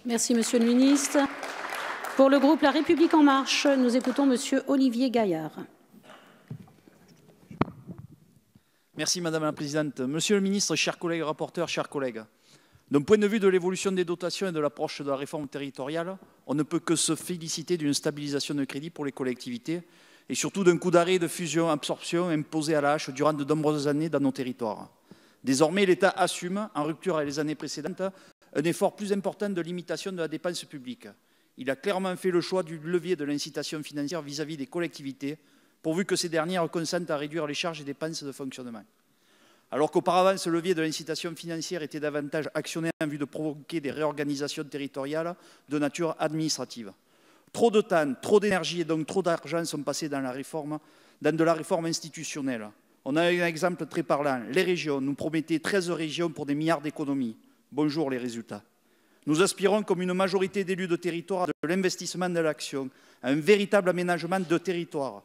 Merci, Monsieur le Ministre. Pour le groupe La République En Marche, nous écoutons Monsieur Olivier Gaillard. Merci Madame la Présidente. Monsieur le Ministre, chers collègues rapporteurs, chers collègues, d'un point de vue de l'évolution des dotations et de l'approche de la réforme territoriale, on ne peut que se féliciter d'une stabilisation de crédit pour les collectivités et surtout d'un coup d'arrêt de fusion-absorption imposé à la hache durant de nombreuses années dans nos territoires. Désormais, l'État assume, en rupture avec les années précédentes, un effort plus important de limitation de la dépense publique. Il a clairement fait le choix du levier de l'incitation financière vis-à-vis des collectivités, pourvu que ces dernières consentent à réduire les charges et dépenses de fonctionnement. Alors qu'auparavant, ce levier de l'incitation financière était davantage actionné en vue de provoquer des réorganisations territoriales de nature administrative. Trop de temps, trop d'énergie et donc trop d'argent sont passés dans de la réforme institutionnelle. On a un exemple très parlant. Les régions nous promettaient 13 régions pour des milliards d'économies. Bonjour les résultats. Nous aspirons, comme une majorité d'élus de territoire, de l'investissement de l'action, à un véritable aménagement de territoire.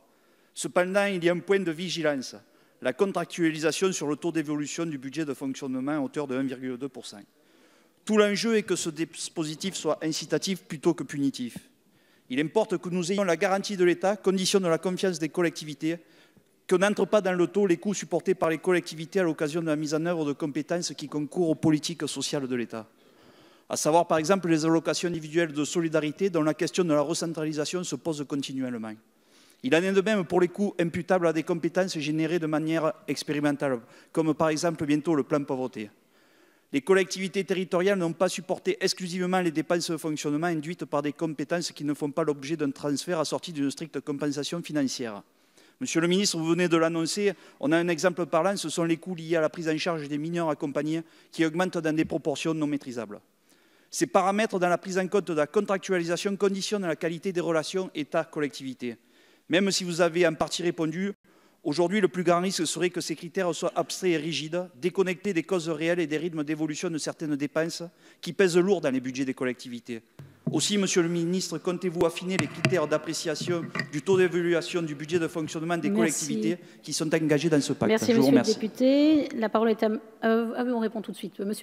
Cependant, il y a un point de vigilance, la contractualisation sur le taux d'évolution du budget de fonctionnement à hauteur de 1,2%. Tout l'enjeu est que ce dispositif soit incitatif plutôt que punitif. Il importe que nous ayons la garantie de l'État, condition de la confiance des collectivités, que n'entrent pas dans le taux les coûts supportés par les collectivités à l'occasion de la mise en œuvre de compétences qui concourent aux politiques sociales de l'État. À savoir par exemple les allocations individuelles de solidarité dont la question de la recentralisation se pose continuellement. Il en est de même pour les coûts imputables à des compétences générées de manière expérimentale, comme par exemple bientôt le plan pauvreté. Les collectivités territoriales n'ont pas supporté exclusivement les dépenses de fonctionnement induites par des compétences qui ne font pas l'objet d'un transfert assorti d'une stricte compensation financière. Monsieur le ministre, vous venez de l'annoncer, on a un exemple parlant, ce sont les coûts liés à la prise en charge des mineurs accompagnés qui augmentent dans des proportions non maîtrisables. Ces paramètres dans la prise en compte de la contractualisation conditionnent la qualité des relations État-collectivité. Même si vous avez en partie répondu, aujourd'hui le plus grand risque serait que ces critères soient abstraits et rigides, déconnectés des causes réelles et des rythmes d'évolution de certaines dépenses qui pèsent lourd dans les budgets des collectivités. Aussi, Monsieur le Ministre, comptez-vous affiner les critères d'appréciation du taux d'évaluation du budget de fonctionnement des collectivités qui sont engagées dans ce pacte? Merci, Monsieur le député. La parole est à... on répond tout de suite. Monsieur